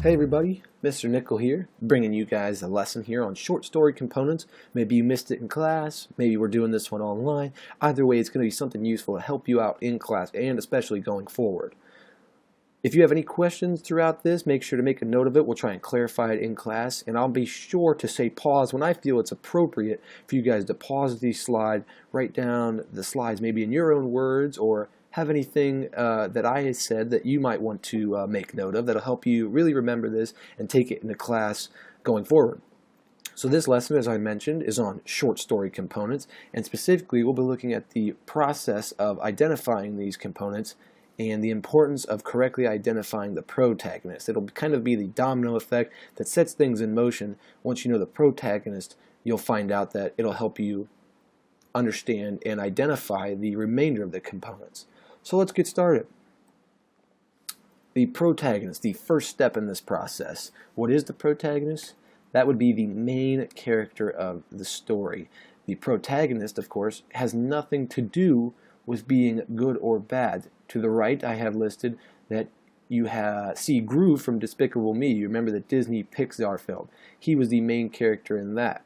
Hey everybody, Mr. Nichol here, bringing you guys a lesson here on short story components. Maybe you missed it in class, maybe we're doing this one online. Either way, it's going to be something useful to help you out in class and especially going forward. If you have any questions throughout this, make sure to make a note of it. We'll try and clarify it in class, and I'll be sure to say pause when I feel it's appropriate for you guys to pause the slide, write down the slides maybe in your own words, or have anything that I said that you might want to make note of that'll help you really remember this and take it into class going forward. So this lesson, as I mentioned, is on short story components, and specifically we'll be looking at the process of identifying these components and the importance of correctly identifying the protagonist. It'll kind of be the domino effect that sets things in motion. Once you know the protagonist, you'll find out that it'll help you understand and identify the remainder of the components. So let's get started. The protagonist, the first step in this process. What is the protagonist? That would be the main character of the story. The protagonist, of course, has nothing to do with being good or bad. To the right, I have listed that you see Gru from Despicable Me. You remember the Disney Pixar film. He was the main character in that.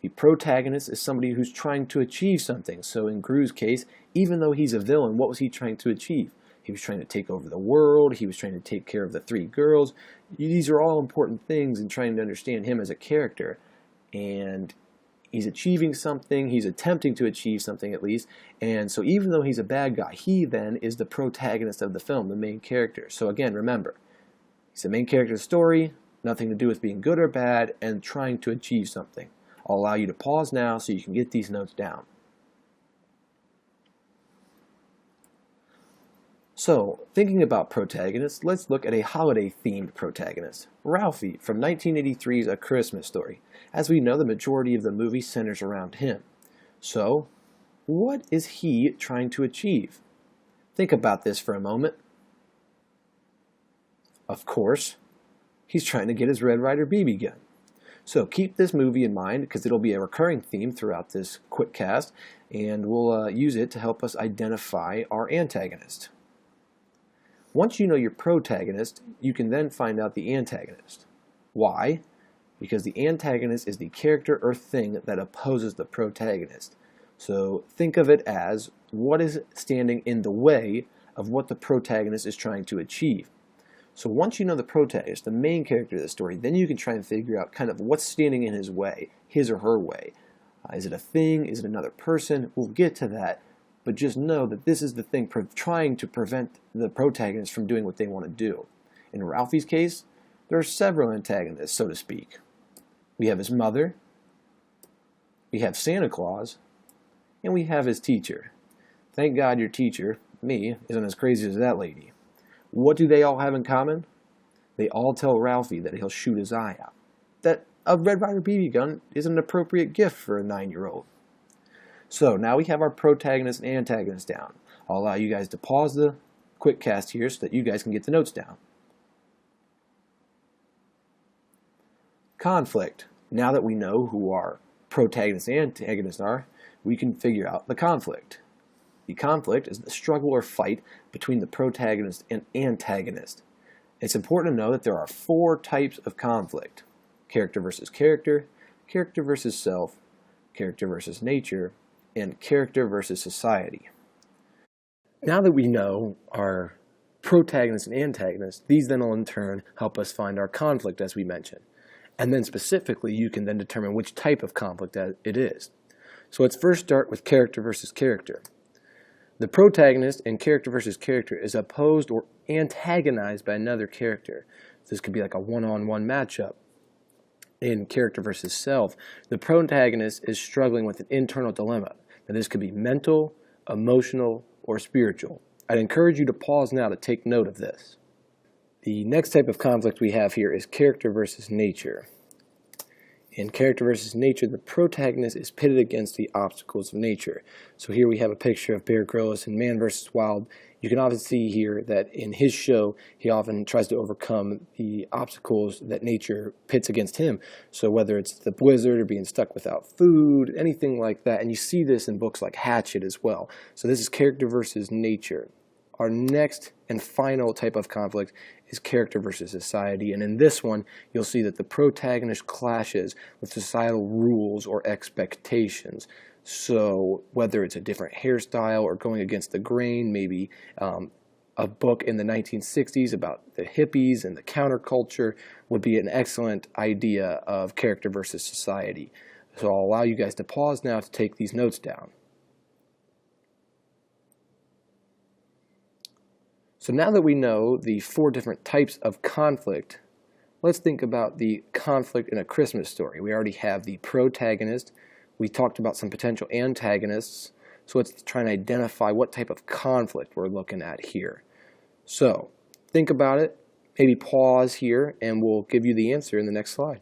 The protagonist is somebody who's trying to achieve something. So in Gru's case, even though he's a villain, what was he trying to achieve? He was trying to take over the world. He was trying to take care of the three girls. These are all important things in trying to understand him as a character. And he's achieving something. He's attempting to achieve something at least. And so even though he's a bad guy, he then is the protagonist of the film, the main character. So again, remember, he's the main character of the story, nothing to do with being good or bad, and trying to achieve something. I'll allow you to pause now so you can get these notes down. So, thinking about protagonists, let's look at a holiday-themed protagonist. Ralphie from 1983's A Christmas Story. As we know, the majority of the movie centers around him. So, what is he trying to achieve? Think about this for a moment. Of course, he's trying to get his Red Ryder BB gun. So keep this movie in mind because it'll be a recurring theme throughout this quick cast, and we'll use it to help us identify our antagonist. Once you know your protagonist, you can then find out the antagonist. Why? Because the antagonist is the character or thing that opposes the protagonist. So think of it as what is standing in the way of what the protagonist is trying to achieve. So once you know the protagonist, the main character of the story, then you can try and figure out kind of what's standing in his way, his or her way. Is it a thing? Is it another person? We'll get to that, but just know that this is the thing trying to prevent the protagonist from doing what they want to do. In Ralphie's case, there are several antagonists, so to speak. We have his mother, we have Santa Claus, and we have his teacher. Thank God your teacher, me, isn't as crazy as that lady. What do they all have in common? They all tell Ralphie that he'll shoot his eye out. That a Red Ryder BB gun is an appropriate gift for a 9-year-old. So now we have our protagonist and antagonist down. I'll allow you guys to pause the quick cast here so that you guys can get the notes down. Conflict. Now that we know who our protagonist and antagonist are, we can figure out the conflict. The conflict is the struggle or fight between the protagonist and antagonist. It's important to know that there are 4 types of conflict: character versus character, character versus self, character versus nature, and character versus society. Now that we know our protagonist and antagonist, these then will in turn help us find our conflict, as we mentioned. And then specifically, you can then determine which type of conflict that it is. So let's first start with character versus character. The protagonist in character versus character is opposed or antagonized by another character. This could be like a one-on-one matchup. In character versus self, the protagonist is struggling with an internal dilemma. Now, this could be mental, emotional, or spiritual. I'd encourage you to pause now to take note of this. The next type of conflict we have here is character versus nature. In character versus nature, the protagonist is pitted against the obstacles of nature. So here we have a picture of Bear Grylls in Man vs. Wild. You can often see here that in his show, he often tries to overcome the obstacles that nature pits against him. So whether it's the blizzard or being stuck without food, anything like that. And you see this in books like Hatchet as well. So this is character versus nature. our next and final type of conflict is character versus society. And in this one, you'll see that the protagonist clashes with societal rules or expectations. So whether it's a different hairstyle or going against the grain, maybe a book in the 1960s about the hippies and the counterculture would be an excellent idea of character versus society. So I'll allow you guys to pause now to take these notes down. So now that we know the 4 different types of conflict, let's think about the conflict in A Christmas Story. We already have the protagonist. We talked about some potential antagonists. So let's try and identify what type of conflict we're looking at here. So think about it, maybe pause here, and we'll give you the answer in the next slide.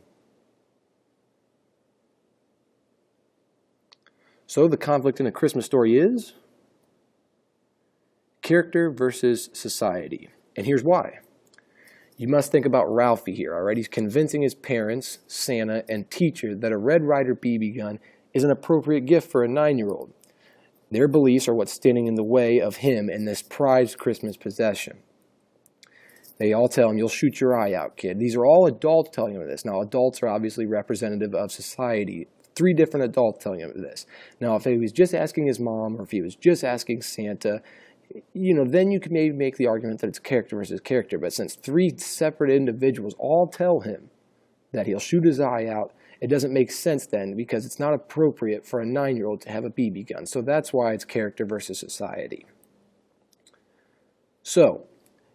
So the conflict in A Christmas Story is character versus society. And here's why. You must think about Ralphie here, all right? He's convincing his parents, Santa, and teacher that a Red Ryder BB gun is an appropriate gift for a 9-year-old. Their beliefs are what's standing in the way of him and this prized Christmas possession. They all tell him, "You'll shoot your eye out, kid." These are all adults telling him this. Now, adults are obviously representative of society. 3 different adults telling him this. Now, if he was just asking his mom or if he was just asking Santa, then you could maybe make the argument that it's character versus character. But since 3 separate individuals all tell him that he'll shoot his eye out, it doesn't make sense then, because it's not appropriate for a 9-year-old to have a BB gun. So that's why it's character versus society. So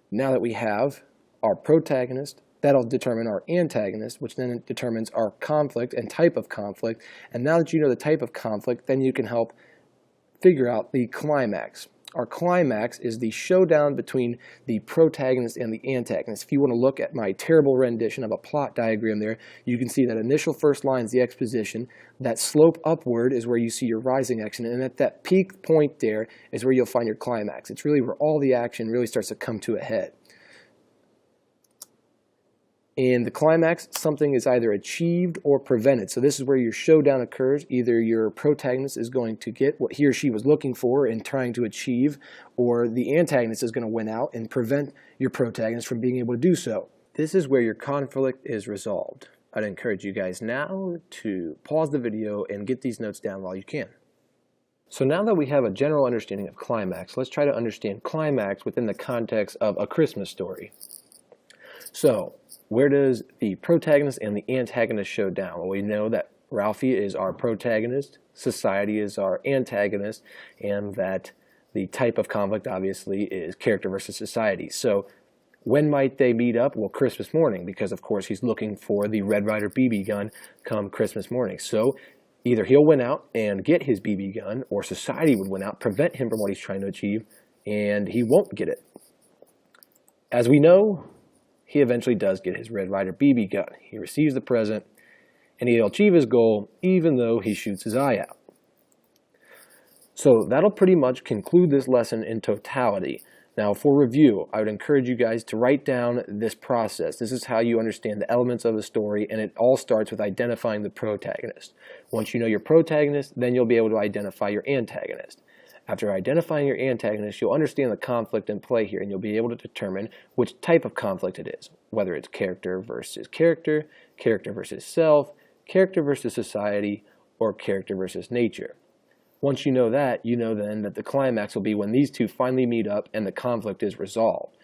now that we have our protagonist, that'll determine our antagonist, which then determines our conflict and type of conflict. And now that you know the type of conflict, then you can help figure out the climax. Our climax is the showdown between the protagonist and the antagonist. If you want to look at my terrible rendition of a plot diagram there, you can see that initial first line is the exposition. That slope upward is where you see your rising action, and at that peak point there is where you'll find your climax. It's really where all the action really starts to come to a head. In the climax, something is either achieved or prevented. So this is where your showdown occurs. Either your protagonist is going to get what he or she was looking for and trying to achieve, or the antagonist is going to win out and prevent your protagonist from being able to do so. This is where your conflict is resolved. I'd encourage you guys now to pause the video and get these notes down while you can. So now that we have a general understanding of climax, let's try to understand climax within the context of A Christmas Story. So, where does the protagonist and the antagonist show down? Well, we know that Ralphie is our protagonist, society is our antagonist, and that the type of conflict obviously is character versus society. So when might they meet up? Well, Christmas morning, because of course he's looking for the Red Ryder BB gun come Christmas morning. So either he'll win out and get his BB gun, or society would win out, prevent him from what he's trying to achieve, and he won't get it. As we know, he eventually does get his Red Ryder BB gun. He receives the present, and he'll achieve his goal even though he shoots his eye out. So that'll pretty much conclude this lesson in totality. Now, for review, I would encourage you guys to write down this process. This is how you understand the elements of the story, and it all starts with identifying the protagonist. Once you know your protagonist, then you'll be able to identify your antagonist. After identifying your antagonist, you'll understand the conflict in play here, and you'll be able to determine which type of conflict it is, whether it's character versus character, character versus self, character versus society, or character versus nature. Once you know that, you know then that the climax will be when these 2 finally meet up and the conflict is resolved.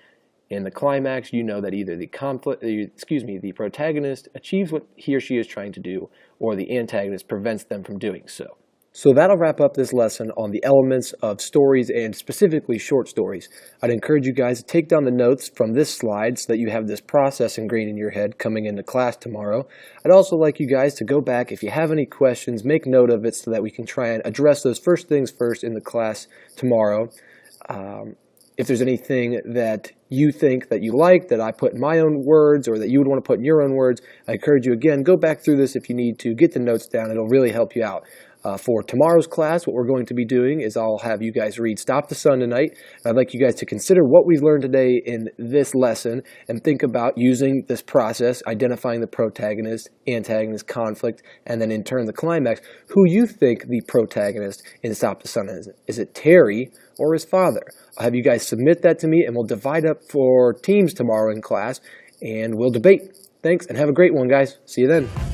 In the climax, you know that either the protagonist achieves what he or she is trying to do, or the antagonist prevents them from doing so. So that'll wrap up this lesson on the elements of stories, and specifically short stories. I'd encourage you guys to take down the notes from this slide so that you have this process ingrained in your head coming into class tomorrow. I'd also like you guys to go back, if you have any questions, make note of it so that we can try and address those first things first in the class tomorrow. If there's anything that you think that you like, that I put in my own words, or that you would want to put in your own words, I encourage you again, go back through this if you need to, get the notes down. It'll really help you out. For tomorrow's class, what we're going to be doing is I'll have you guys read Stop the Sun tonight. I'd like you guys to consider what we've learned today in this lesson and think about using this process, identifying the protagonist, antagonist, conflict, and then in turn the climax, who you think the protagonist in Stop the Sun is. Is it Terry or his father? I'll have you guys submit that to me and we'll divide up for teams tomorrow in class and we'll debate. Thanks and have a great one, guys. See you then.